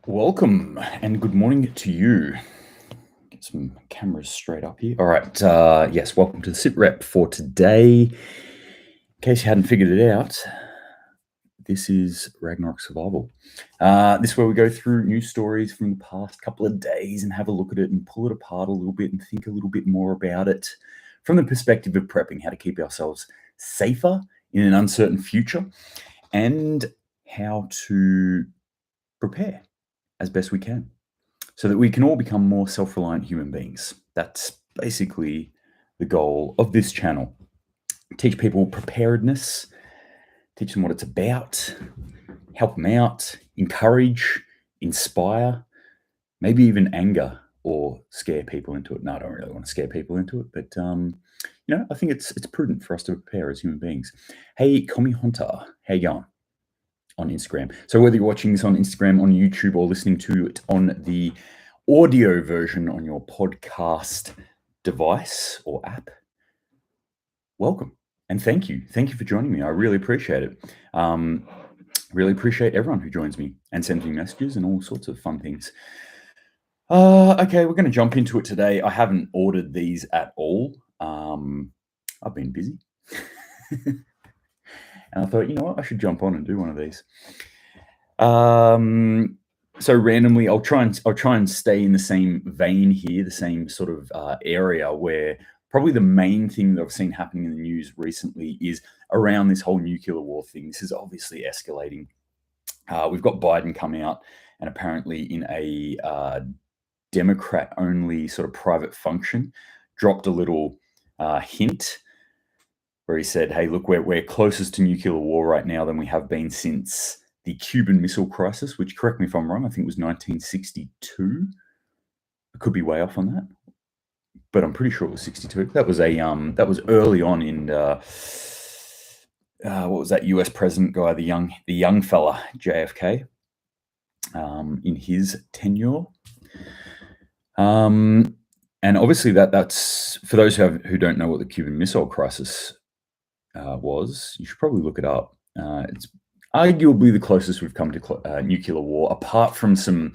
Welcome and good morning to you. Get some cameras straight up here. All right. Yes, welcome to the SitRep for today. In case you hadn't figured it out, this is Ragnarok Survival. This is where we go through news stories from the past couple of days and have a look at it and pull it apart a little bit and think a little bit more about it from the perspective of prepping, how to keep ourselves safer in an uncertain future, and how to prepare as best we can so that we can all become more self-reliant human beings. That's basically the goal of this channel. Teach people preparedness, teach them what it's about, help them out, encourage, inspire, maybe even anger or scare people into it. No, I don't really want to scare people into it, but I think it's prudent for us to prepare as human beings. Hey, Commie Hunter, how you going? On Instagram. So whether you're watching this on Instagram, on YouTube, or listening to it on the audio version on your podcast device or app, welcome and thank you. Thank you for joining me. I really appreciate it. Really appreciate everyone who joins me and sends me messages and all sorts of fun things. Okay, we're going to jump into it today. I haven't ordered these at all. I've been busy. And I thought, you know what, I should jump on and do one of these. So randomly, I'll try and stay in the same vein here, the same sort of area where probably the main thing that I've seen happening in the news recently is around this whole nuclear war thing. This is obviously escalating. We've got Biden come out and apparently in a Democrat-only sort of private function dropped a little hint where he said, hey, look, we're closest to nuclear war right now than we have been since the Cuban Missile Crisis, which, correct me if I'm wrong, I think it was 1962. I could be way off on that, but I'm pretty sure it was 62. That was early on in what was that US president guy, the young fella, JFK, in his tenure. And obviously that's for those who don't know what the Cuban Missile Crisis was, you should probably look it up. It's arguably the closest we've come to nuclear war, apart from some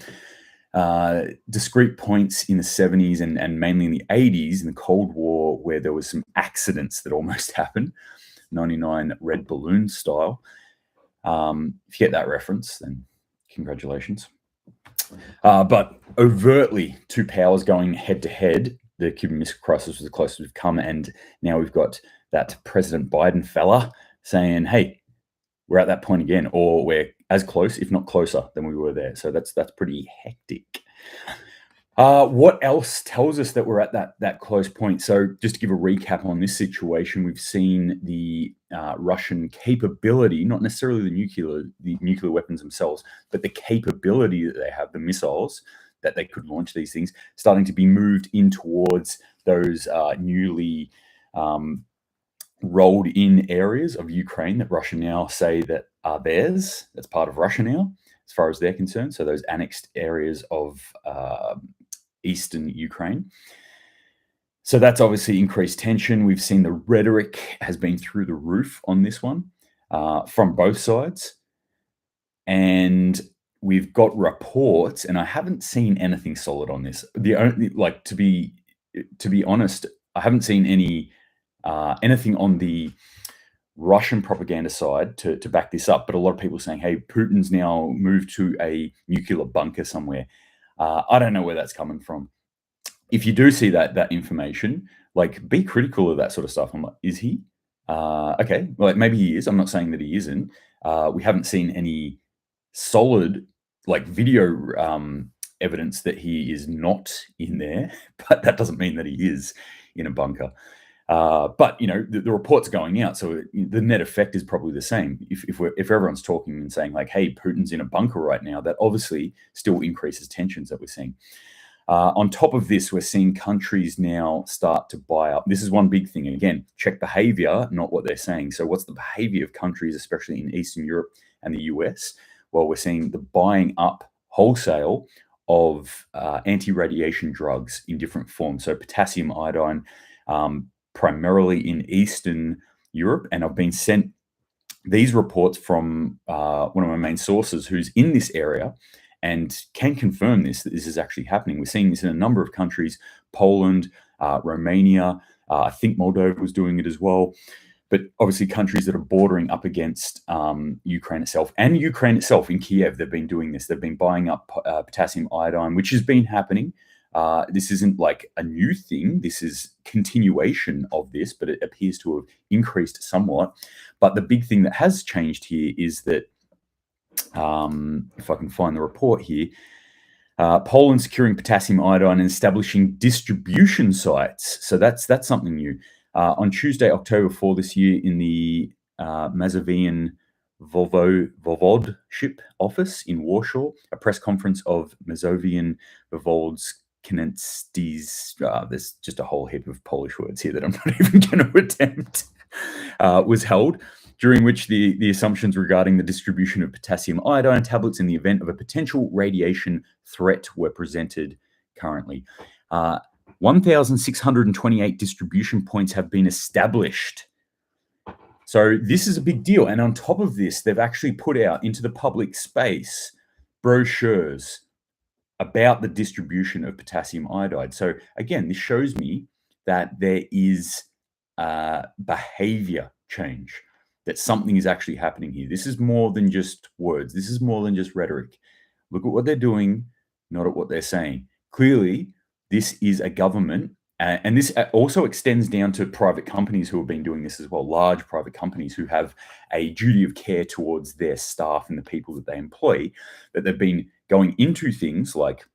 discrete points in the 70s and mainly in the 80s in the Cold War, where there was some accidents that almost happened, 99 red balloon style. If you get that reference, then congratulations. But overtly, two powers going head to head. The Cuban Missile Crisis was the closest we've come, and now we've got that President Biden fella saying, hey, we're at that point again, or we're as close, if not closer, than we were there. So that's pretty hectic. What else tells us that we're at that close point? So just to give a recap on this situation, we've seen the Russian capability, not necessarily the nuclear weapons themselves, but the capability that they have, the missiles that they could launch these things, starting to be moved in towards those newly rolled in areas of Ukraine that Russia now say that are theirs. That's part of Russia now, as far as they're concerned. So those annexed areas of eastern Ukraine. So that's obviously increased tension. We've seen the rhetoric has been through the roof on this one from both sides. And we've got reports, and I haven't seen anything solid on this. The only, like, to be honest, I haven't seen anything on the Russian propaganda side to back this up, but a lot of people are saying, hey, Putin's now moved to a nuclear bunker somewhere. I don't know where that's coming from. If you do see that information, like, be critical of that sort of stuff. I'm like, is he? Okay, well, maybe he is. I'm not saying that he isn't. We haven't seen any solid, like, video evidence that he is not in there, but that doesn't mean that he is in a bunker. But the report's going out, so the net effect is probably the same. If everyone's talking and saying, like, hey, Putin's in a bunker right now, that obviously still increases tensions that we're seeing. On top of this, we're seeing countries now start to buy up. This is one big thing. Again, check behavior, not what they're saying. So what's the behavior of countries, especially in Eastern Europe and the US? Well, we're seeing the buying up wholesale of anti-radiation drugs in different forms. So potassium iodine, primarily in Eastern Europe. And I've been sent these reports from one of my main sources who's in this area. and can confirm that this is actually happening. We're seeing this in a number of countries: Poland, Romania. I think Moldova was doing it as well. But obviously countries that are bordering up against Ukraine itself. And Ukraine itself in Kiev, they've been doing this. They've been buying up potassium iodine, which has been happening. This isn't like a new thing. This is continuation of this, but it appears to have increased somewhat. But the big thing that has changed here is that, if I can find the report here, Poland securing potassium iodine and establishing distribution sites. So that's something new. On Tuesday, October 4 this year, in the Mazovian Voivodeship office in Warsaw, a press conference of Mazovian Voivodes Knetsties, there's just a whole heap of Polish words here that I'm not even going to attempt, was held, during which the assumptions regarding the distribution of potassium iodine tablets in the event of a potential radiation threat were presented currently. 1,628 distribution points have been established. So this is a big deal. And on top of this, they've actually put out into the public space brochures about the distribution of potassium iodide. So again, this shows me that there is behavior change, that something is actually happening here. This is more than just words. This is more than just rhetoric. Look at what they're doing, not at what they're saying. Clearly, this is a government, and this also extends down to private companies who have been doing this as well, large private companies who have a duty of care towards their staff and the people that they employ, that they've been going into things like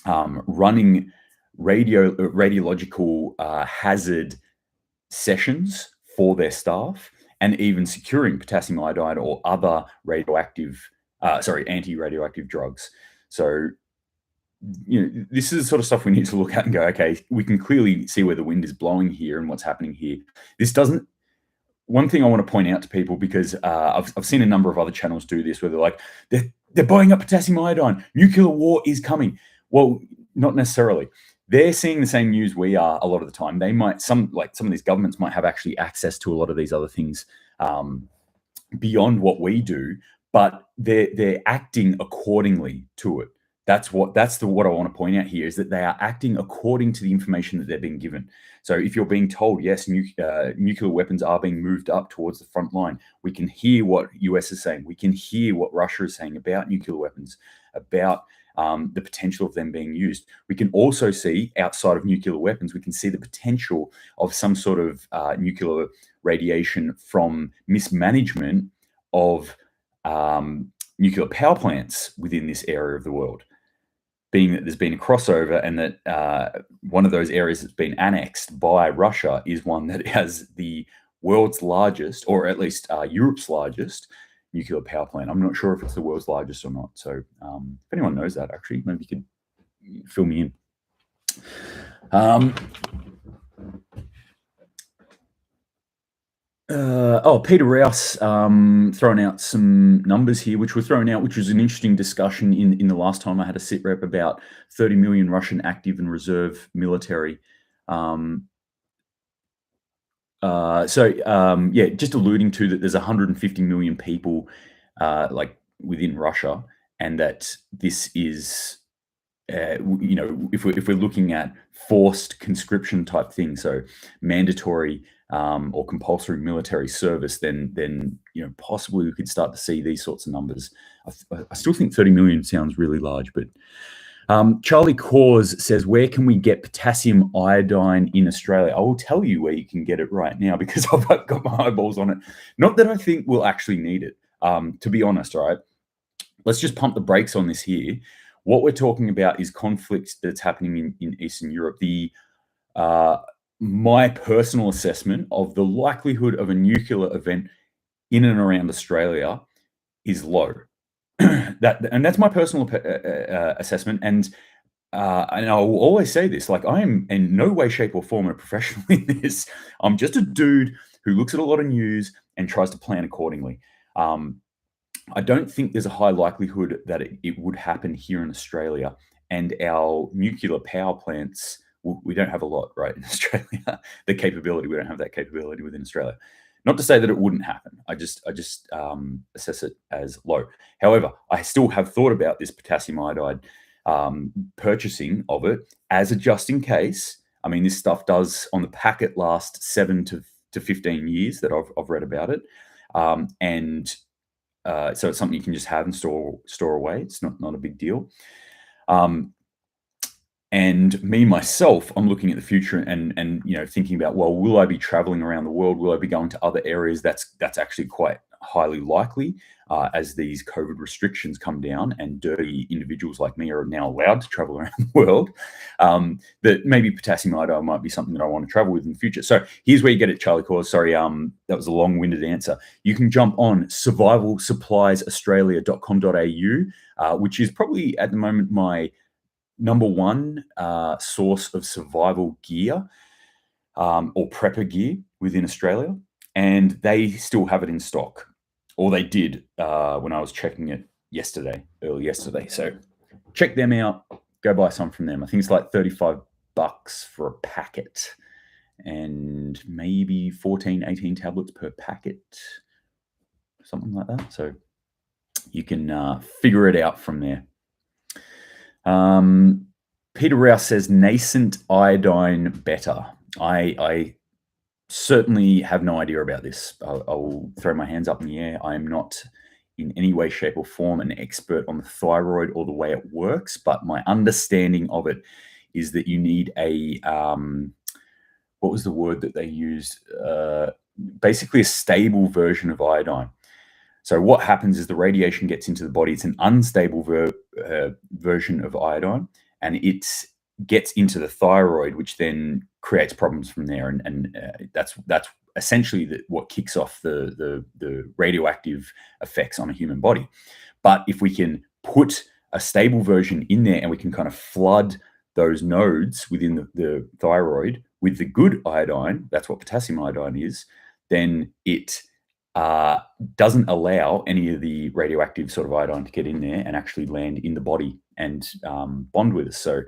running radiological hazard sessions for their staff, and even securing potassium iodide or other anti-radioactive drugs. So, this is the sort of stuff we need to look at and go, okay, we can clearly see where the wind is blowing here and what's happening here. This doesn't. One thing I want to point out to people, because I've seen a number of other channels do this, where they're like, they're buying up potassium iodine, nuclear war is coming. Well, not necessarily. They're seeing the same news we are a lot of the time. They might, some of these governments might have actually access to a lot of these other things beyond what we do, but they're acting accordingly to it. That's what I want to point out here, is that they are acting according to the information that they're being given. So if you're being told, yes, nuclear weapons are being moved up towards the front line, we can hear what US is saying. We can hear what Russia is saying about nuclear weapons, about the potential of them being used. We can also see, outside of nuclear weapons, we can see the potential of some sort of nuclear radiation from mismanagement of nuclear power plants within this area of the world, being that there's been a crossover, and that one of those areas that's been annexed by Russia is one that has the world's largest, or at least Europe's largest, nuclear power plant. I'm not sure if it's the world's largest or not. So if anyone knows that, actually, maybe you could fill me in. Peter Rouse throwing out some numbers here, which were thrown out, which was an interesting discussion in the last time I had a SitRep about 30 million Russian active and reserve military. Just alluding to that there's 150 million people within Russia, and that this is, if we're looking at forced conscription type thing, so mandatory or compulsory military service, then possibly we could start to see these sorts of numbers. I still think 30 million sounds really large, but Charlie Cause says, where can we get potassium iodine in Australia? I will tell you where you can get it right now, because I've got my eyeballs on it. Not that I think we'll actually need it, to be honest, all right? Let's just pump the brakes on this here. What we're talking about is conflict that's happening in Eastern Europe. My personal assessment of the likelihood of a nuclear event in and around Australia is low. That's my personal assessment, and I will always say this: I am in no way, shape, or form a professional in this. I'm just a dude who looks at a lot of news and tries to plan accordingly. I don't think there's a high likelihood that it would happen here in Australia, and our nuclear power plants, we don't have a lot, right, in Australia. The capability, we don't have that capability within Australia. Not to say that it wouldn't happen. I just assess it as low. However, I still have thought about this potassium iodide purchasing of it as a just in case. I mean, this stuff does on the packet last 7 to 15 years that I've read about it, and so it's something you can just have and store away. It's not a big deal. And me myself, I'm looking at the future and thinking about, well, will I be traveling around the world? Will I be going to other areas? That's actually quite highly likely as these COVID restrictions come down and dirty individuals like me are now allowed to travel around the world. That maybe potassium iodide might be something that I want to travel with in the future. So here's where you get it, Charlie Cause. Sorry, that was a long-winded answer. You can jump on survivalsuppliesaustralia.com.au, which is probably at the moment my number one source of survival gear or prepper gear within Australia, and they still have it in stock, or they did when I was checking it early yesterday. So check them out. Go buy some from them. I think it's like $35 for a packet, and maybe 14, 18 tablets per packet, something like that. So you can figure it out from there. Peter Rouse says nascent iodine better. I certainly have no idea about this. I'll throw my hands up in the air. I am not in any way, shape, or form an expert on the thyroid or the way it works, but my understanding of it is that you need a what was the word that they used? Basically a stable version of iodine. So what happens is the radiation gets into the body. It's an unstable version of iodine, and it gets into the thyroid, which then creates problems from there. And that's essentially what kicks off the radioactive effects on a human body. But if we can put a stable version in there and we can kind of flood those nodes within the thyroid with the good iodine, that's what potassium iodine is, then it doesn't allow any of the radioactive sort of iodine to get in there and actually land in the body and bond with us. So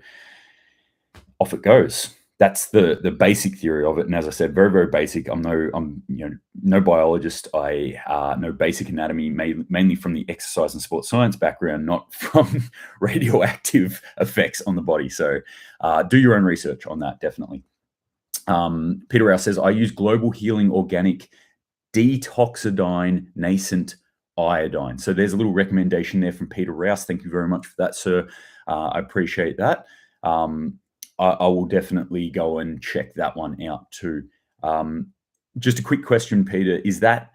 off it goes. That's the basic theory of it. And as I said, very, very basic. I'm no biologist. I know basic anatomy mainly from the exercise and sports science background, not from radioactive effects on the body. So do your own research on that, definitely. Peter Rouse says, I use Global Healing Organic Detoxidine Nascent Iodine. So there's a little recommendation there from Peter Rouse. Thank you very much for that, sir. I appreciate that. I will definitely go and check that one out too. Just a quick question, Peter. Is that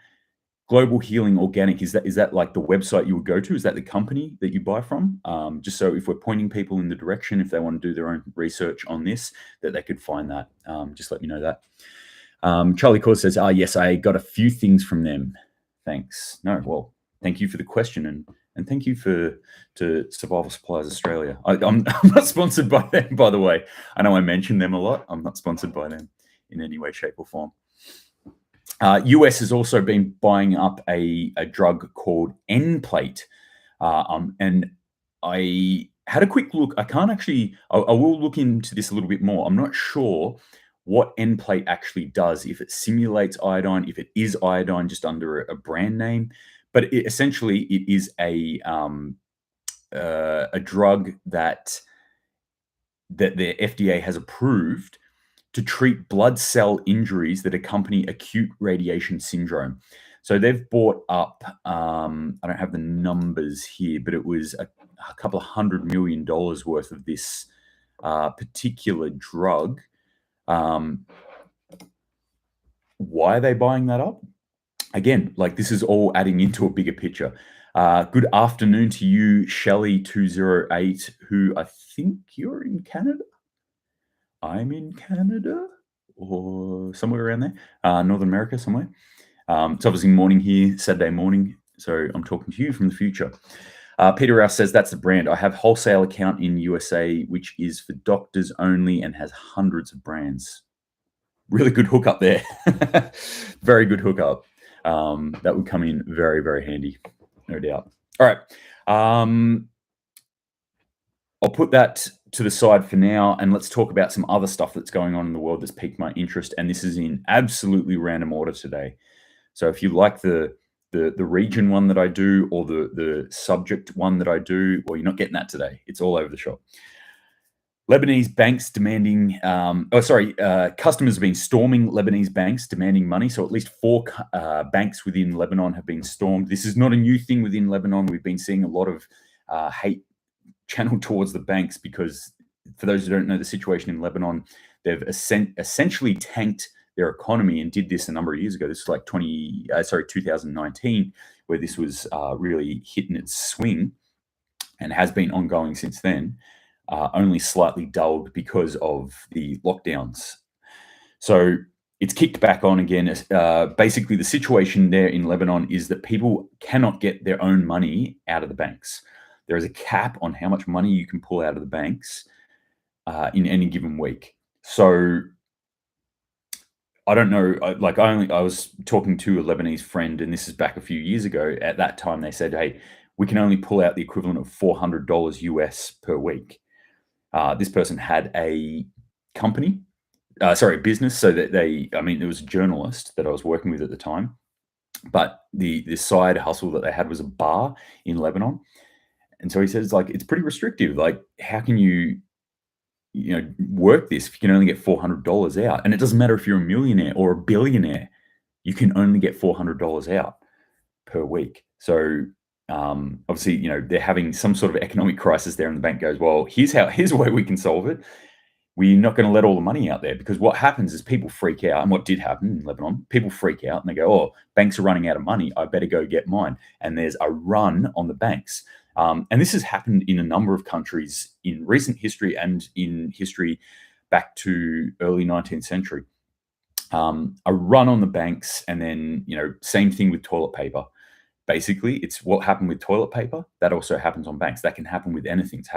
Global Healing Organic? Is that like the website you would go to? Is that the company that you buy from? Just so if we're pointing people in the direction, if they want to do their own research on this, that they could find that. Just let me know that. Charlie Cause says, yes, I got a few things from them. Thanks. No, well, thank you for the question, and thank you to Survival Supplies Australia. I'm not sponsored by them, by the way. I know I mention them a lot. I'm not sponsored by them in any way, shape, or form. US has also been buying up a drug called Nplate, and I had a quick look. I will look into this a little bit more. I'm not sure what Nplate actually does, if it simulates iodine, if it is iodine just under a brand name. But essentially, it is a drug that the FDA has approved to treat blood cell injuries that accompany acute radiation syndrome. So they've bought up, I don't have the numbers here, but it was a couple of $100 million worth of this particular drug. Why are they buying that up? Again, like this is all adding into a bigger picture. Good afternoon to you, Shelley208, who I think you're in Canada. I'm in Canada or somewhere around there, Northern America somewhere. It's obviously morning here, Saturday morning, so I'm talking to you from the future. Peter Rouse says, that's the brand. I have wholesale account in USA, which is for doctors only and has hundreds of brands. Really good hookup there. Very good hookup. That would come in very, very handy, no doubt. All right. I'll put that to the side for now, and let's talk about some other stuff that's going on in the world that's piqued my interest. And this is in absolutely random order today. So if you like the region one that I do, or the subject one that I do, well, you're not getting that today. It's all over the shop. Lebanese banks demanding, customers have been storming Lebanese banks demanding money. So at least 4 banks within Lebanon have been stormed. This is not a new thing within Lebanon. We've been seeing a lot of hate channeled towards the banks because, for those who don't know the situation in Lebanon, they've essentially tanked their economy and did this a number of years ago. This is like 2019, where this was really hitting its swing, and has been ongoing since then. Only slightly dulled because of the lockdowns. So it's kicked back on again. Basically, the situation there in Lebanon is that people cannot get their own money out of the banks. There is a cap on how much money you can pull out of the banks in any given week. So I don't know. I was talking to a Lebanese friend, and this is back a few years ago. At that time, they said, "Hey, we can only pull out the equivalent of $400 US per week." This person had a company, business. So that it was a journalist that I was working with at the time, but the side hustle that they had was a bar in Lebanon. And so he says, like, it's pretty restrictive. Like, how can you work this if you can only get $400 out? And it doesn't matter if you're a millionaire or a billionaire, you can only get $400 out per week. So obviously, they're having some sort of economic crisis there, and the bank goes, well, here's a way we can solve it. We're not going to let all the money out there, because what happens is people freak out. And what did happen in Lebanon, people freak out and they go, oh, banks are running out of money, I better go get mine. And there's a run on the banks. And this has happened in a number of countries in recent history, and in history back to early 19th century. A run on the banks, and then, same thing with toilet paper. Basically, it's what happened with toilet paper that also happens on banks. That can happen with anything. It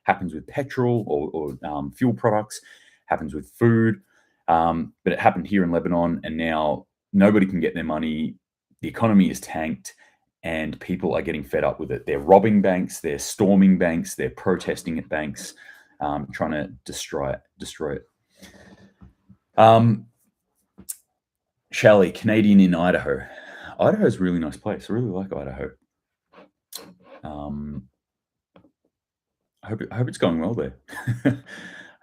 happens with petrol or fuel products, happens with food. But it happened here in Lebanon, and now nobody can get their money. The economy is tanked, and people are getting fed up with it. They're robbing banks, they're storming banks, they're protesting at banks, trying to destroy it. Shelley, Canadian in Idaho. Idaho is a really nice place. I really like Idaho. I hope it's going well there.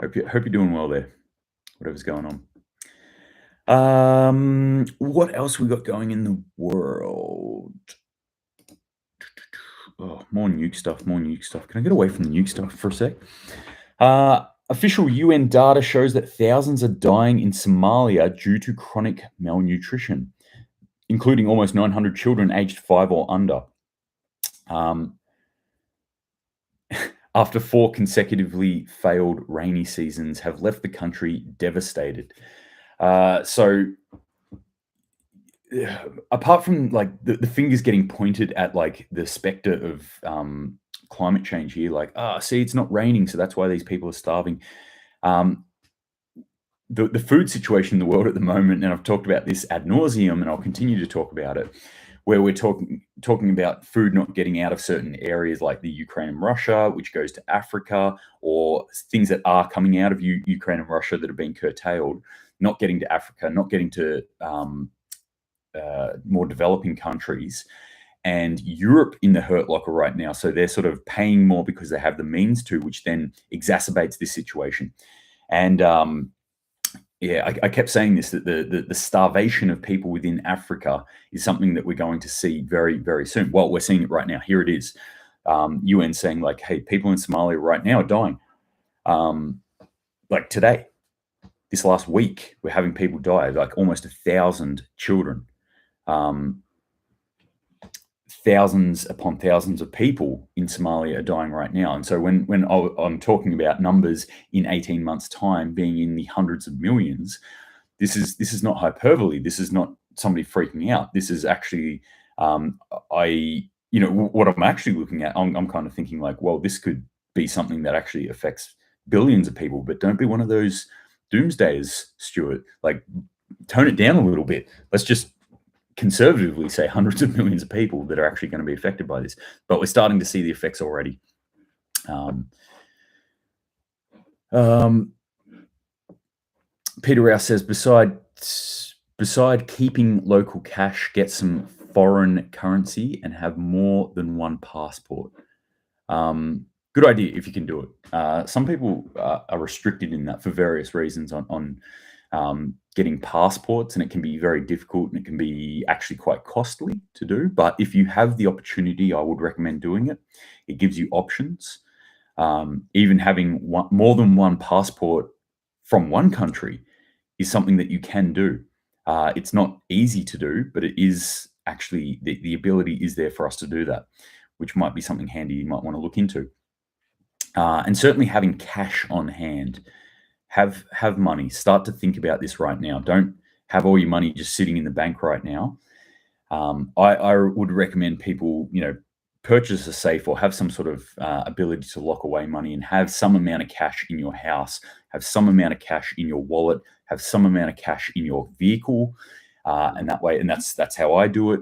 hope you're doing well there, whatever's going on. What else we got going in the world? Oh, more nuke stuff. Can I get away from the nuke stuff for a sec? Official UN data shows that thousands are dying in Somalia due to chronic malnutrition, including almost 900 children aged 5 or under. After 4 consecutively failed rainy seasons have left the country devastated. So apart from like the fingers getting pointed at like the specter of climate change here, like, see, it's not raining, so that's why these people are starving. The food situation in the world at the moment, and I've talked about this ad nauseum, and I'll continue to talk about it, where we're talking about food not getting out of certain areas like the Ukraine and Russia, which goes to Africa, or things that are coming out of Ukraine and Russia that have been curtailed, not getting to Africa, not getting to more developing countries. And Europe in the hurt locker right now. So they're sort of paying more because they have the means to, which then exacerbates this situation. And I kept saying this, that the starvation of people within Africa is something that we're going to see very, very soon. Well, we're seeing it right now. Here it is. UN saying, like, hey, people in Somalia right now are dying. Like today, this last week, we're having people die, like almost 1,000 children. Thousands upon thousands of people in Somalia are dying right now. And so when I'm talking about numbers in 18 months' time being in the hundreds of millions, this is not hyperbole. This is not somebody freaking out. This is actually, what I'm actually looking at, I'm kind of thinking like, well, this could be something that actually affects billions of people, but don't be one of those doomsdayers, Stuart. Like, tone it down a little bit. Let's just conservatively say hundreds of millions of people that are actually going to be affected by this, but we're starting to see the effects already. Peter Rouse says, besides Beside keeping local cash, get some foreign currency and have more than one passport. Good idea if you can do it. Some people are restricted in that for various reasons on getting passports, and it can be very difficult and it can be actually quite costly to do. But if you have the opportunity, I would recommend doing it. It gives you options. Even having more than one passport from one country is something that you can do. It's not easy to do, but it is actually the ability is there for us to do that, which might be something handy you might want to look into. And certainly having cash on hand. Have money. Start to think about this right now. Don't have all your money just sitting in the bank right now. I would recommend people, purchase a safe or have some sort of ability to lock away money and have some amount of cash in your house, have some amount of cash in your wallet, have some amount of cash in your vehicle, and that way, and that's how I do it.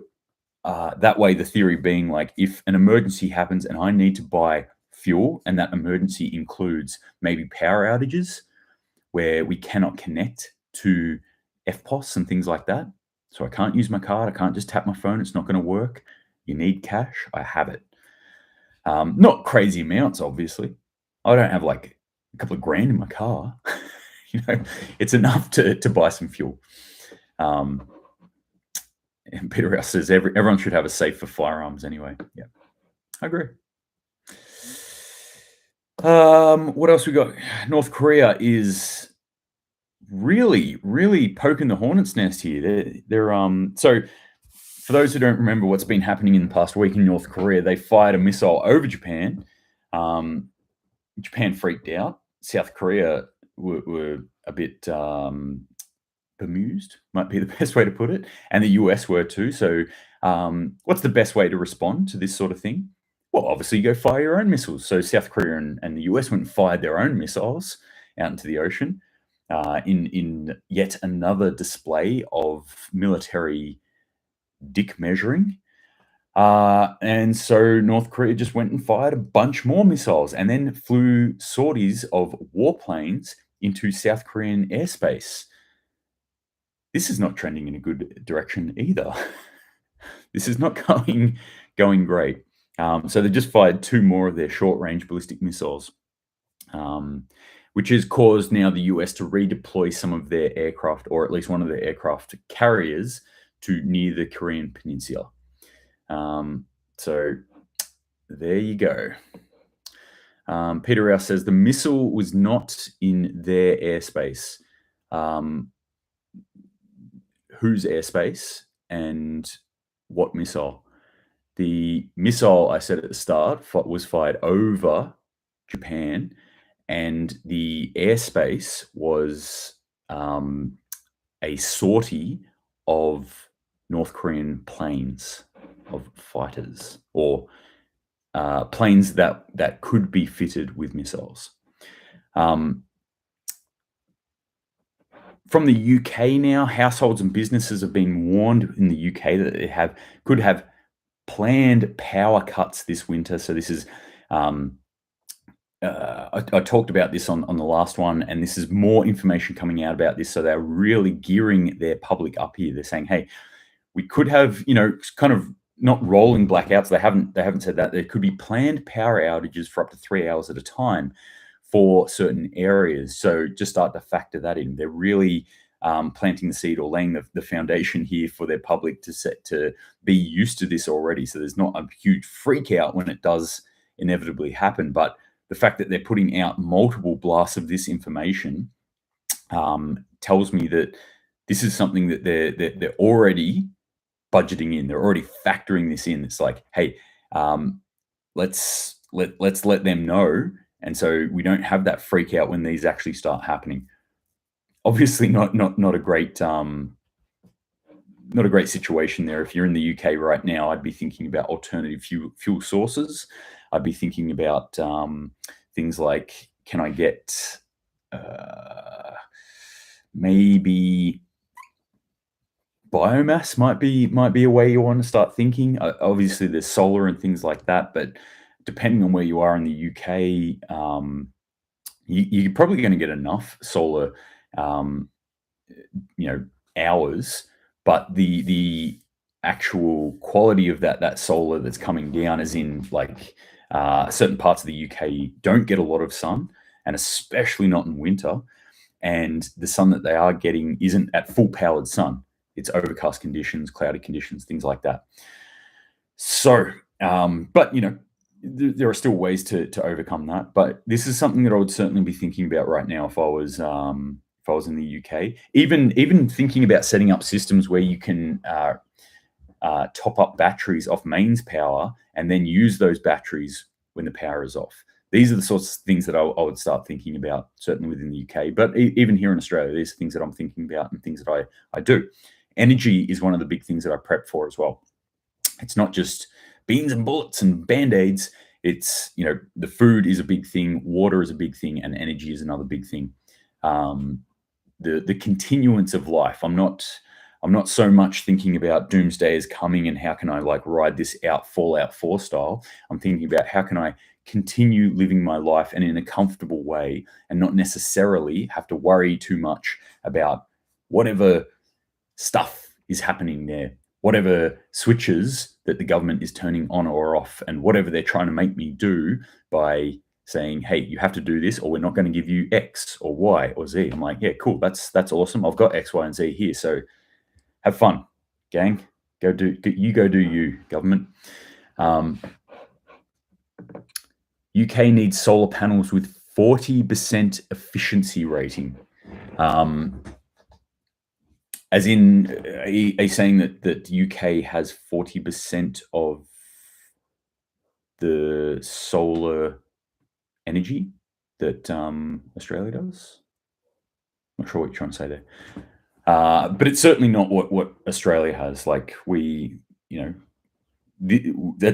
That way, the theory being like, if an emergency happens and I need to buy fuel, and that emergency includes maybe power outages where we cannot connect to FPOS and things like that. So I can't use my card. I can't just tap my phone. It's not going to work. You need cash. I have it. Not crazy amounts, obviously. I don't have like a couple of grand in my car. It's enough to buy some fuel. And Peter Rouse says everyone should have a safe for firearms anyway. Yeah, I agree. What else we got? North Korea is really, really poking the hornet's nest here. So for those who don't remember what's been happening in the past week in North Korea, they fired a missile over Japan. Japan freaked out. South Korea were a bit bemused, might be the best way to put it. And the US were too. So what's the best way to respond to this sort of thing? Well, obviously, you go fire your own missiles. So South Korea and the US went and fired their own missiles out into the ocean in yet another display of military dick measuring. And so North Korea just went and fired a bunch more missiles and then flew sorties of warplanes into South Korean airspace. This is not trending in a good direction either. This is not going great. So they just fired 2 more of their short-range ballistic missiles, which has caused now the US to redeploy some of their aircraft, or at least one of their aircraft carriers, to near the Korean Peninsula. So there you go. Peter Rouse says the missile was not in their airspace. Whose airspace and what missile? The missile, I said at the start, was fired over Japan, and the airspace was a sortie of North Korean planes, of fighters, or planes that could be fitted with missiles. From the UK now, households and businesses have been warned in the UK that they could have planned power cuts this winter. So this is, I talked about this on the last one, and this is more information coming out about this. So they're really gearing their public up here. They're saying, hey, we could have, kind of not rolling blackouts. They haven't said that. There could be planned power outages for up to 3 hours at a time for certain areas. So just start to factor that in. They're really planting the seed or laying the foundation here for their public to be used to this already. So there's not a huge freak out when it does inevitably happen. But the fact that they're putting out multiple blasts of this information tells me that this is something that they're already budgeting in. They're already factoring this in. It's like, hey, let's let them know. And so we don't have that freak out when these actually start happening. Obviously, not a great situation there. If you're in the UK right now, I'd be thinking about alternative fuel sources. I'd be thinking about things like, can I get maybe biomass might be a way you want to start thinking. Obviously, there's solar and things like that, but depending on where you are in the UK, you're probably going to get enough solar, hours but the actual quality of that solar that's coming down, as in like certain parts of the UK don't get a lot of sun, and especially not in winter. And the sun that they are getting isn't at full powered sun. It's overcast conditions, cloudy conditions, things like that. So, but there are still ways to overcome that. But this is something that I would certainly be thinking about right now if I was in the UK. Even thinking about setting up systems where you can top up batteries off mains power and then use those batteries when the power is off. These are the sorts of things that I would start thinking about, certainly within the UK. But even here in Australia, these are things that I'm thinking about and things that I do. Energy is one of the big things that I prep for as well. It's not just beans and bullets and band-aids. It's, the food is a big thing, water is a big thing, and energy is another big thing. The continuance of life. I'm not so much thinking about doomsday is coming and how can I ride this out, Fallout 4 style. I'm thinking about how can I continue living my life and in a comfortable way and not necessarily have to worry too much about whatever stuff is happening there, whatever switches that the government is turning on or off, and whatever they're trying to make me do by saying, hey, you have to do this or we're not going to give you X or Y or Z. I'm like, yeah, cool. That's awesome. I've got X, Y, and Z here. So have fun, gang. Go do you, government. UK needs solar panels with 40% efficiency rating. As in, are you saying that UK has 40% of the solar energy that Australia does? I'm not sure what you're trying to say there. But it's certainly not what Australia has. That's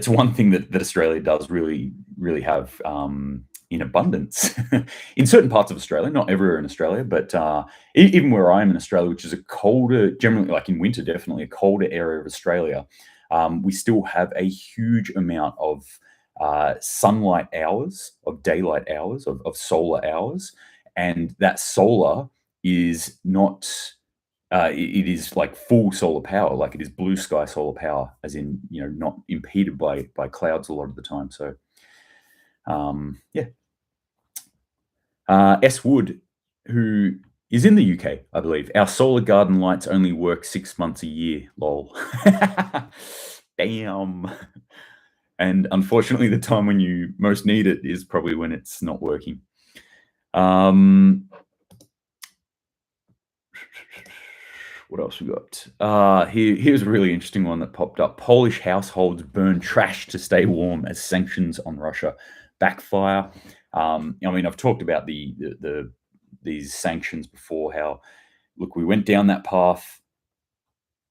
one thing that Australia does really, really have in abundance in certain parts of Australia, not everywhere in Australia, but even where I am in Australia, which is a colder, generally like in winter, definitely a colder area of Australia, we still have a huge amount of sunlight hours, of daylight hours, of solar hours. And that solar is not... it is like full solar power, like it is blue sky solar power, as in, not impeded by clouds a lot of the time. So, yeah. S. Wood, who is in the UK, I believe. Our solar garden lights only work 6 months a year, lol. Damn. And unfortunately, the time when you most need it is probably when it's not working. What else we got? Here's a really interesting one that popped up. Polish households burn trash to stay warm as sanctions on Russia backfire. I've talked about these sanctions before. How, look, we went down that path.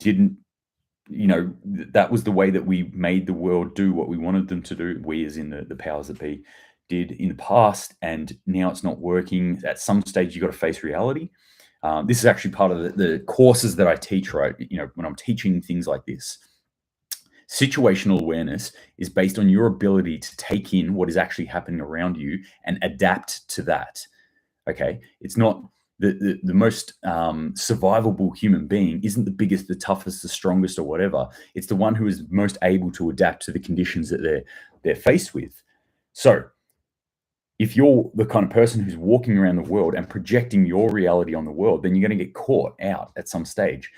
That was the way that we made the world do what we wanted them to do. We, as in the powers that be, did in the past, and now it's not working. At some stage, you've got to face reality. This is actually part of the courses that I teach, right? When I'm teaching things like this, situational awareness is based on your ability to take in what is actually happening around you and adapt to that. Okay. It's not the most survivable human being isn't the biggest, the toughest, the strongest, or whatever. It's the one who is most able to adapt to the conditions that they're faced with. So if you're the kind of person who's walking around the world and projecting your reality on the world, then you're going to get caught out at some stage.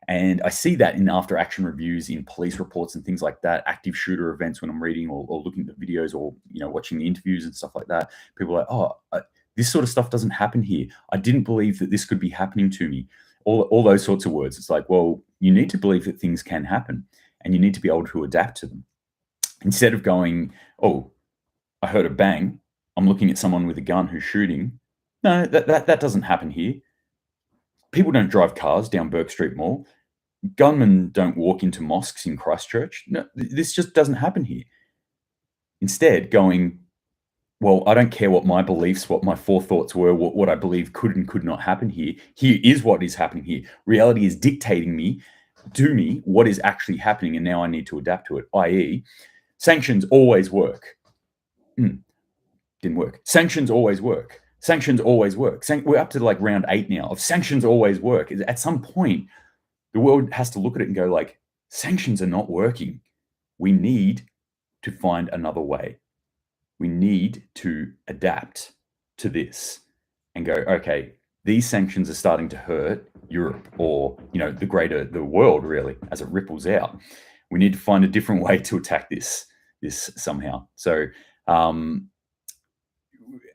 And I see that in after action reviews, in police reports and things like that, active shooter events when I'm reading or looking at the videos or, watching the interviews and stuff like that. People are like, oh, this sort of stuff doesn't happen here. I didn't believe that this could be happening to me. All those sorts of words. It's like, well, you need to believe that things can happen and you need to be able to adapt to them. Instead of going, oh, I heard a bang, I'm looking at someone with a gun who's shooting. No, that doesn't happen here. People don't drive cars down Burke Street Mall. Gunmen don't walk into mosques in Christchurch. No, this just doesn't happen here. Instead, going, well, I don't care what my beliefs, what my forethoughts were, what I believe could and could not happen here. Here is what is happening here. Reality is dictating to me what is actually happening, and now I need to adapt to it, i.e., sanctions always work. Didn't work. Sanctions always work. Sanctions always work. We're up to round 8 now of sanctions always work. At some point, The world has to look at it and go like, sanctions are not working. We need to find another way. We need to adapt to this and go, okay, these sanctions are starting to hurt Europe or, the world really as it ripples out. We need to find a different way to attack this somehow. So, and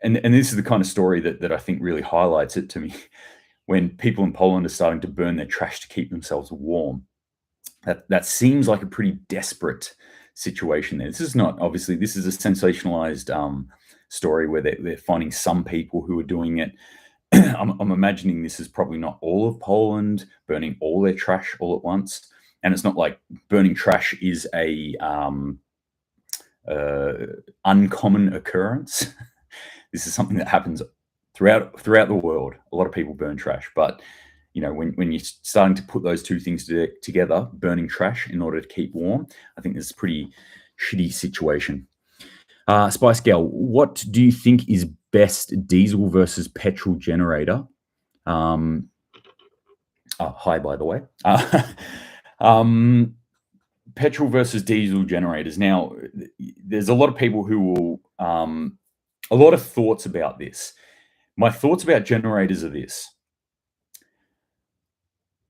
this is the kind of story that I think really highlights it to me. When people in Poland are starting to burn their trash to keep themselves warm, that seems like a pretty desperate situation there. This is not, obviously, this is a sensationalized story where they're finding some people who are doing it. I'm imagining this is probably not all of Poland burning all their trash all at once. And it's not like burning trash is a uncommon occurrence. This is something that happens throughout the world. A lot of people burn trash, but when you're starting to put those two things together, burning trash in order to keep warm, I think this is a pretty shitty situation. Spice Gal, what do you think is best, diesel versus petrol generator? Hi, by the way. Petrol versus diesel generators. Now, there's a lot of people who will, a lot of thoughts about this. My thoughts about generators are this.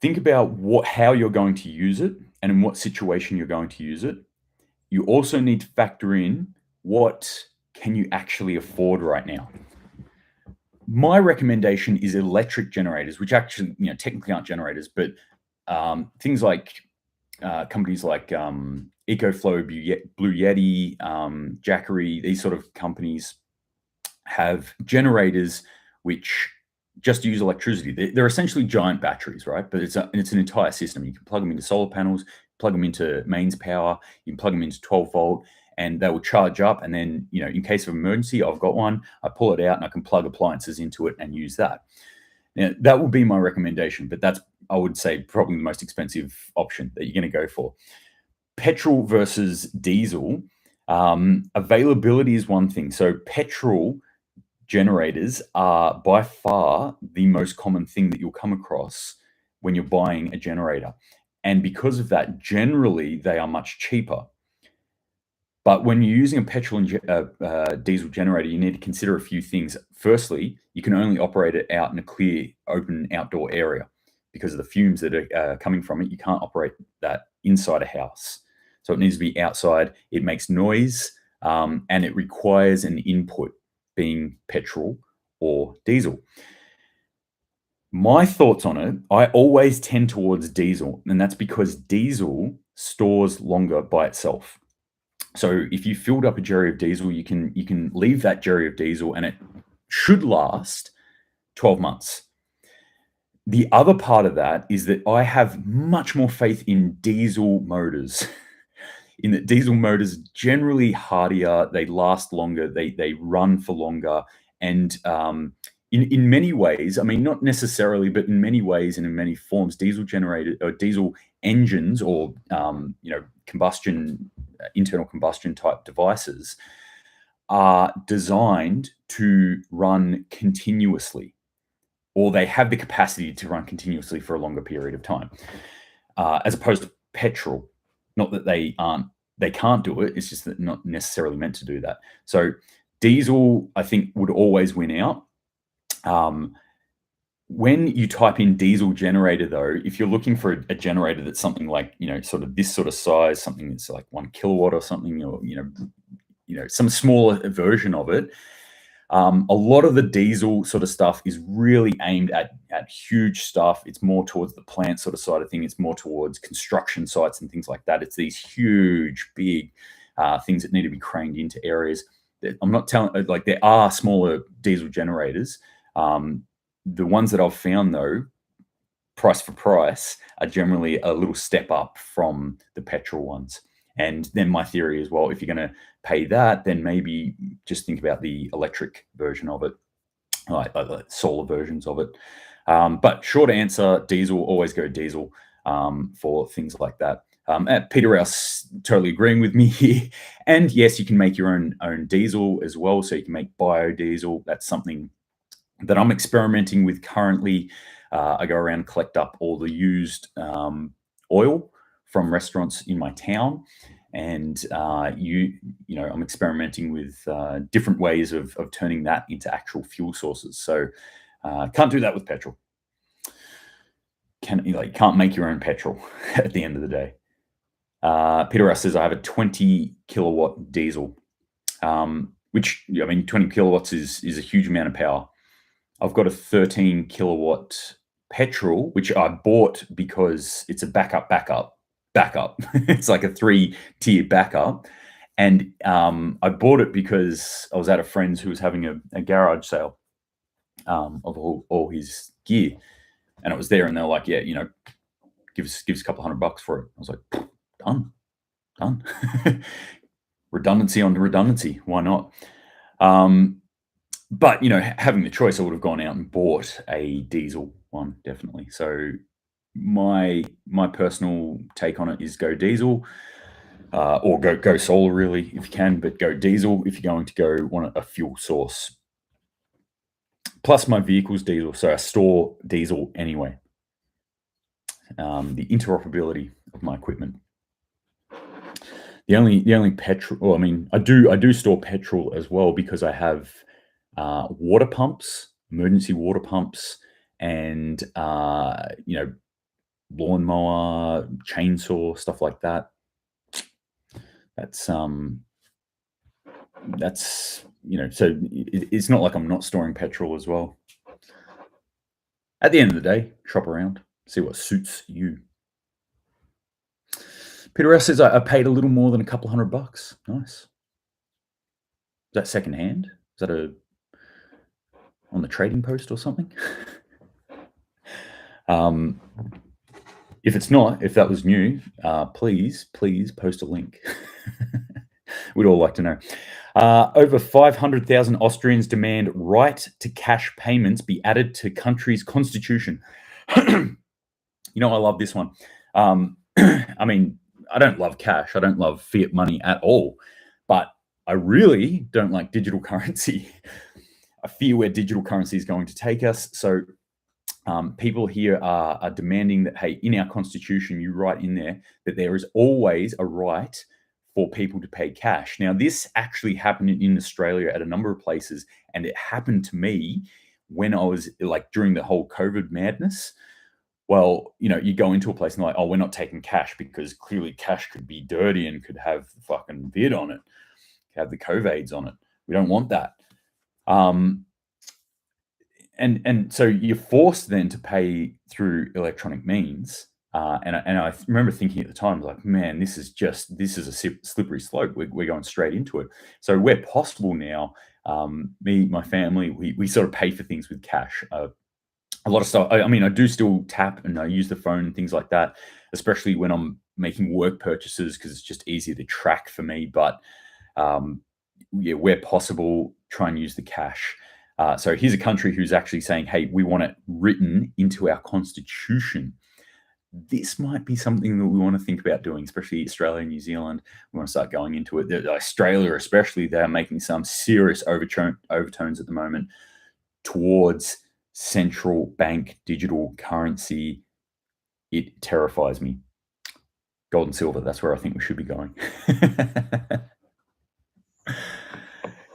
Think about how you're going to use it and in what situation you're going to use it. You also need to factor in what can you actually afford right now. My recommendation is electric generators, which actually, technically aren't generators, but things like companies like EcoFlow, Blue Yeti, Jackery, these sort of companies have generators which just use electricity. They're essentially giant batteries, right? But it's an entire system. You can plug them into solar panels, plug them into mains power, you can plug them into 12 volt, and they will charge up. And then, in case of emergency, I've got one, I pull it out and I can plug appliances into it and use that. Now, that would be my recommendation, but that's, I would say, probably the most expensive option that you're going to go for. Petrol versus diesel, availability is one thing. So petrol generators are by far the most common thing that you'll come across when you're buying a generator. And because of that, generally, they are much cheaper. But when you're using a petrol and diesel generator, you need to consider a few things. Firstly, you can only operate it out in a clear, open outdoor area because of the fumes that are coming from it. You can't operate that inside a house. So it needs to be outside. It makes noise, and it requires an input, being petrol or diesel. My thoughts on it, I always tend towards diesel, and that's because diesel stores longer by itself. So if you filled up a jerry of diesel, you can leave that jerry of diesel and it should last 12 months. The other part of that is that I have much more faith in diesel motors. In that diesel motors generally hardier, they last longer, they run for longer, and in many ways, I mean, not necessarily, but in many ways and in many forms, diesel engines or internal combustion type devices are designed to run continuously, or they have the capacity to run continuously for a longer period of time, as opposed to petrol. Not that they can't do it, it's just that not necessarily meant to do that. So diesel, I think, would always win out. When you type in diesel generator, though, if you're looking for a generator that's something like, sort of this sort of size, something that's like 1 kilowatt or something, or, some smaller version of it, a lot of the diesel sort of stuff is really aimed at huge stuff. It's more towards the plant sort of side of thing. It's more towards construction sites and things like that. It's these huge, big things that need to be craned into areas. I'm not telling, like, there are smaller diesel generators. The ones that I've found, though, price for price, are generally a little step up from the petrol ones. And then my theory is, well, if you're going to pay that, then maybe just think about the electric version of it, like solar versions of it. But short answer, diesel, always go diesel for things like that. Peter Rouse totally agreeing with me here. And yes, you can make your own diesel as well. So you can make biodiesel. That's something that I'm experimenting with currently. I go around and collect up all the used oil from restaurants in my town, and I'm experimenting with different ways of turning that into actual fuel sources. So can't do that with petrol. Can't make your own petrol at the end of the day. Peter Russ says, I have a 20 kilowatt diesel, which, 20 kilowatts is a huge amount of power. I've got a 13 kilowatt petrol, which I bought because it's a backup. It's like a 3-tier backup. And I bought it because I was at a friend's who was having a garage sale of all his gear. And it was there, and they were like, yeah, give us a couple $100 for it. I was like, done. Redundancy on redundancy. Why not? But having the choice, I would have gone out and bought a diesel one, definitely. So my personal take on it is go diesel, or go solar, really, if you can, but go diesel if you're going to want a fuel source. Plus, my vehicle's diesel, so I store diesel anyway. The interoperability of my equipment. The only petrol, well, I do store petrol as well, because I have water pumps, emergency water pumps, and lawnmower, chainsaw, stuff like that. That's so it's not like I'm not storing petrol as well. At the end of the day, shop around, see what suits you. Peter S says, I paid a little more than a couple $100. Nice. Is that secondhand? Is that on the trading post or something? If it's not, if that was new, please post a link. We'd all like to know. Over 500,000 Austrians demand right to cash payments be added to country's constitution. I love this one. I don't love cash. I don't love fiat money at all. But I really don't like digital currency. I fear where digital currency is going to take us. So people here are demanding that, hey, in our constitution, you write in there that there is always a right for people to pay cash. Now, this actually happened in Australia at a number of places, and it happened to me when I was during the whole COVID madness. Well, you go into a place and they're like, oh, we're not taking cash because clearly cash could be dirty and could have fucking vid on it, have the COVIDs on it. We don't want that. And so you're forced then to pay through electronic means. And I remember thinking at the time, like, man, this is a slippery slope. We're going straight into it. So where possible now, me, my family, we sort of pay for things with cash. A lot of stuff. I do still tap and I use the phone and things like that, especially when I'm making work purchases, because it's just easier to track for me. But where possible, try and use the cash. So here's a country who's actually saying, hey, we want it written into our constitution. This might be something that we want to think about doing, especially Australia and New Zealand. We want to start going into it. Australia especially, they're making some serious overtones at the moment towards central bank digital currency. It terrifies me. Gold and silver, that's where I think we should be going.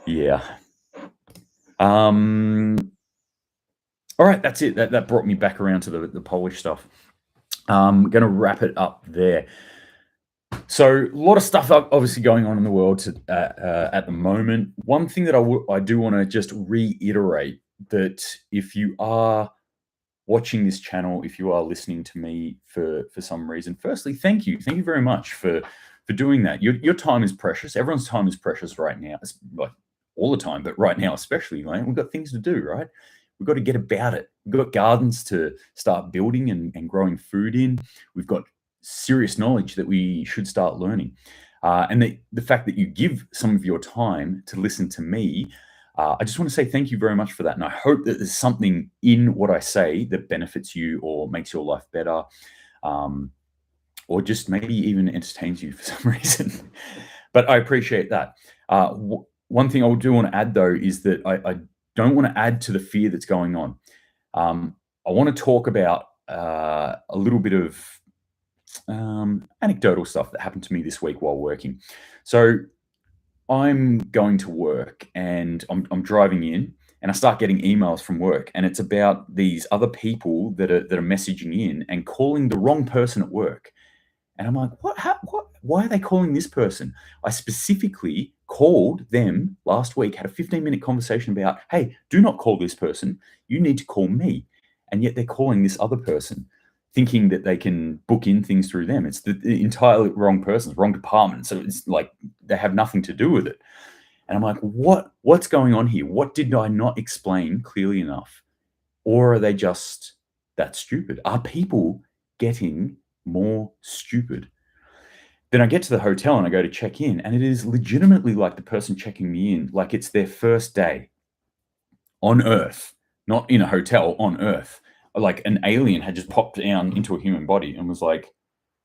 Yeah. All right, that's it. That brought me back around to the Polish stuff. I'm going to wrap it up there. So a lot of stuff obviously going on in the world at the moment. One thing that I do want to just reiterate, that if you are watching this channel, if you are listening to me for some reason, firstly, thank you very much for doing that. Your time is precious. Everyone's time is precious right now. It's like all the time, but right now especially, right? We've got things to do, right? We've got to get about it. We've got gardens to start building and growing food in. We've got serious knowledge that we should start learning. And the fact that you give some of your time to listen to me, I just want to say thank you very much for that. And I hope that there's something in what I say that benefits you or makes your life better, or just maybe even entertains you for some reason. But I appreciate that. One thing I do want to add, though, is that I don't want to add to the fear that's going on. I want to talk about a little bit of anecdotal stuff that happened to me this week while working. So I'm going to work and I'm driving in and I start getting emails from work, and it's about these other people that are messaging in and calling the wrong person at work. And I'm like, what? What? Why are they calling this person? I specifically called them last week, had a 15-minute conversation about, hey, do not call this person. You need to call me. And yet they're calling this other person, thinking that they can book in things through them. It's the entirely wrong person, wrong department. So it's like they have nothing to do with it. And I'm like, what's going on here? What did I not explain clearly enough? Or are they just that stupid? Are people getting more stupid? Then I get to the hotel and I go to check in, and it is legitimately like the person checking me in, like it's their first day on Earth, not in a hotel, on Earth. Like an alien had just popped down into a human body and was like,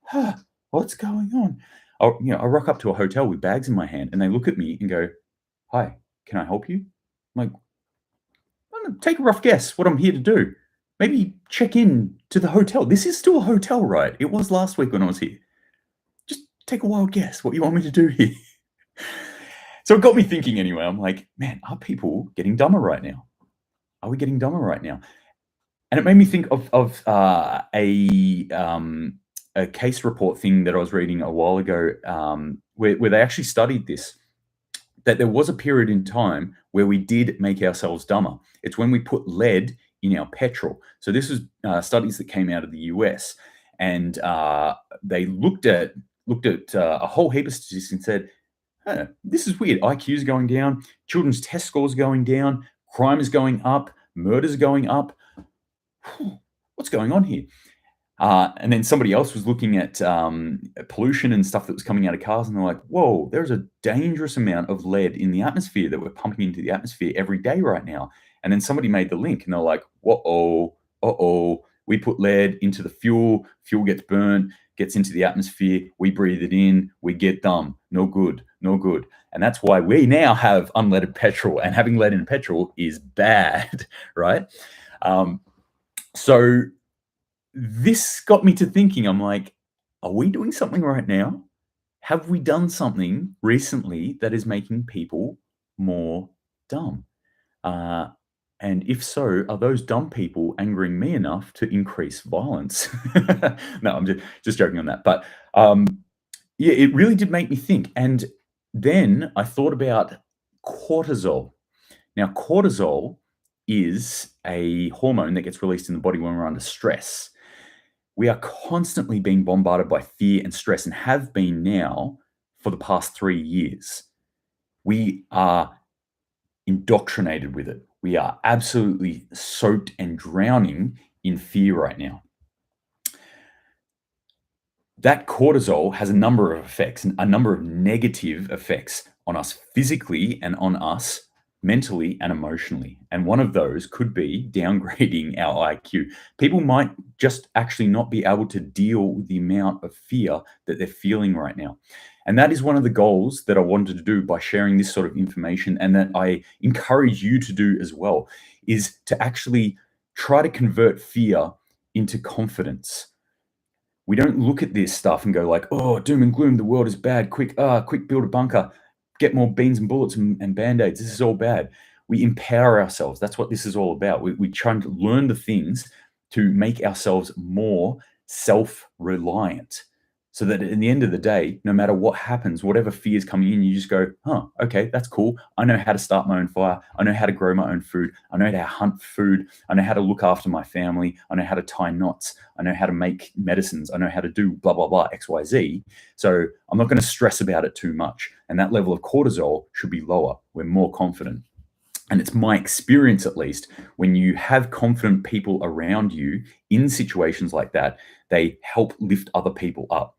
huh, what's going on? I rock up to a hotel with bags in my hand and they look at me and go, hi, can I help you? I'm like, take a rough guess what I'm here to do. Maybe check in to the hotel. This is still a hotel, right? It was last week when I was here. Just take a wild guess what you want me to do here. So it got me thinking anyway. I'm like, man, are people getting dumber right now? Are we getting dumber right now? And it made me think of a case report thing that I was reading a while ago, where they actually studied this, that there was a period in time where we did make ourselves dumber. It's when we put lead in our petrol. So this was studies that came out of the US, and they looked at a whole heap of statistics and said, this is weird. IQ is going down, children's test scores going down, crime is going up, murder's going up. What's going on here? And then somebody else was looking at pollution and stuff that was coming out of cars, and they're like, whoa, there's a dangerous amount of lead in the atmosphere that we're pumping into the atmosphere every day right now. And then somebody made the link, and they're like, we put lead into the fuel gets burnt, gets into the atmosphere, we breathe it in, we get dumb, no good. And that's why we now have unleaded petrol, and having lead in petrol is bad, right? So this got me to thinking, I'm like, are we doing something right now? Have we done something recently that is making people more dumb? And if so, are those dumb people angering me enough to increase violence? No, I'm just joking on that. But yeah, it really did make me think. And then I thought about cortisol. Now, cortisol is a hormone that gets released in the body when we're under stress. We are constantly being bombarded by fear and stress, and have been now for the past 3 years. We are indoctrinated with it. We are absolutely soaked and drowning in fear right now. That cortisol has a number of effects, a number of negative effects on us physically and on us mentally and emotionally. And one of those could be downgrading our IQ. People might just actually not be able to deal with the amount of fear that they're feeling right now. And that is one of the goals that I wanted to do by sharing this sort of information, and that I encourage you to do as well, is to actually try to convert fear into confidence. We don't look at this stuff and go like, oh, doom and gloom, the world is bad, quick build a bunker, get more beans and bullets and band-aids, this is all bad. We empower ourselves. That's what this is all about. We try to learn the things to make ourselves more self-reliant, so that at the end of the day, no matter what happens, whatever fear is coming in, you just go, okay, that's cool. I know how to start my own fire. I know how to grow my own food. I know how to hunt food. I know how to look after my family. I know how to tie knots. I know how to make medicines. I know how to do blah, blah, blah, X, Y, Z. So I'm not going to stress about it too much. And that level of cortisol should be lower. We're more confident. And it's my experience, at least, when you have confident people around you in situations like that, they help lift other people up.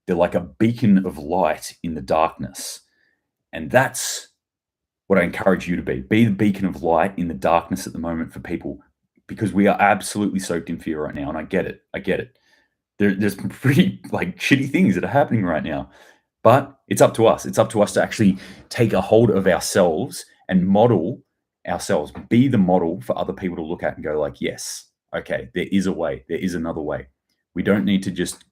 They're like a beacon of light in the darkness. And that's what I encourage you to be. Be the beacon of light in the darkness at the moment for people, because we are absolutely soaked in fear right now. And I get it. There's pretty shitty things that are happening right now. But it's up to us. It's up to us to actually take a hold of ourselves and model ourselves. Be the model for other people to look at and go like, yes, Okay, there is a way. There is another way. We don't need to just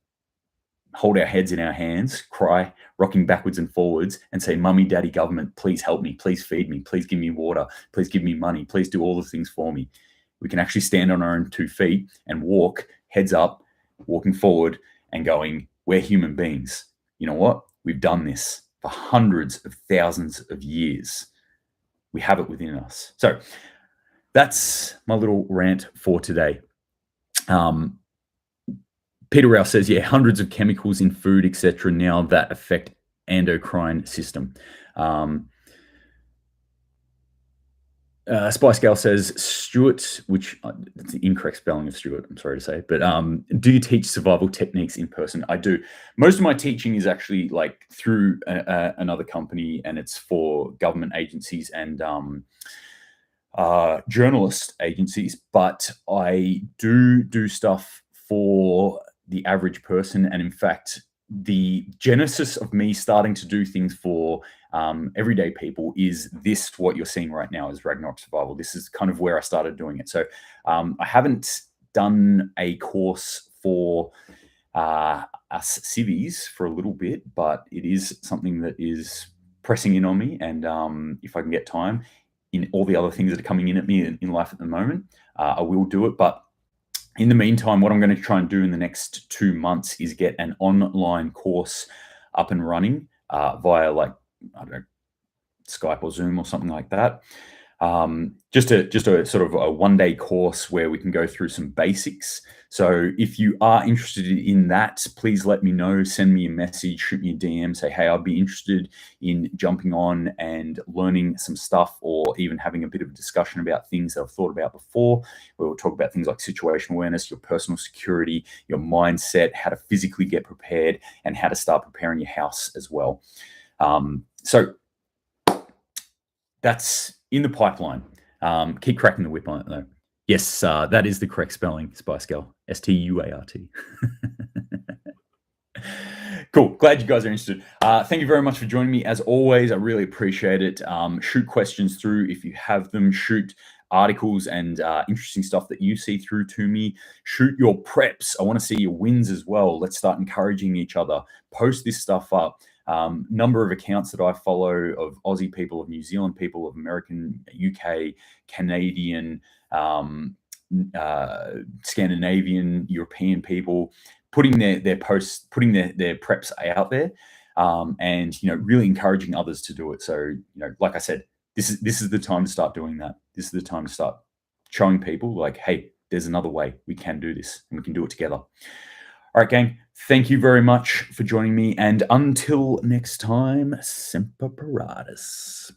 hold our heads in our hands, cry, rocking backwards and forwards, and say, Mummy, Daddy, government, please help me. Please feed me. Please give me water. Please give me money. Please do all the things for me. We can actually stand on our own 2 feet and walk heads up, walking forward and going, we're human beings. You know what? We've done this for hundreds of thousands of years. We have it within us. So that's my little rant for today. Peter Rouse says, yeah, hundreds of chemicals in food, etc., now that affect endocrine system. Spice Gal says, Stuart, which that's the incorrect spelling of Stuart, I'm sorry to say, but do you teach survival techniques in person? I do. Most of my teaching is actually like through another company, and it's for government agencies and journalist agencies, but I do stuff for the average person. And in fact, the genesis of me starting to do things for everyday people is this, what you're seeing right now is Ragnarok Survival. This is kind of where I started doing it. So I haven't done a course for us civvies for a little bit, but it is something that is pressing in on me. And if I can get time in all the other things that are coming in at me in life at the moment, I will do it. But in the meantime, what I'm going to try and do in the next 2 months is get an online course up and running via, like, I don't know, Skype or Zoom or something like that. Just a sort of a 1-day course where we can go through some basics. So if you are interested in that, please let me know. Send me a message, shoot me a DM, say, hey, I'd be interested in jumping on and learning some stuff, or even having a bit of a discussion about things that I've thought about before, where we'll talk about things like situational awareness, your personal security, your mindset, how to physically get prepared, and how to start preparing your house as well. So that's in the pipeline. Keep cracking the whip on it, though. Yes, that is the correct spelling, Spice Girl. Stuart. Cool. Glad you guys are interested. Thank you very much for joining me. As always, I really appreciate it. Shoot questions through if you have them. Shoot articles and interesting stuff that you see through to me. Shoot your preps. I want to see your wins as well. Let's start encouraging each other. Post this stuff up. Number of accounts that I follow of Aussie people, of New Zealand people, of American, UK, Canadian, Scandinavian, European people, putting their posts, putting their preps out there, and really encouraging others to do it. So like I said, this is the time to start doing that. This is the time to start showing people, like, hey, there's another way. We can do this, and we can do it together. All right, gang, thank you very much for joining me. And until next time, Semper Paratus.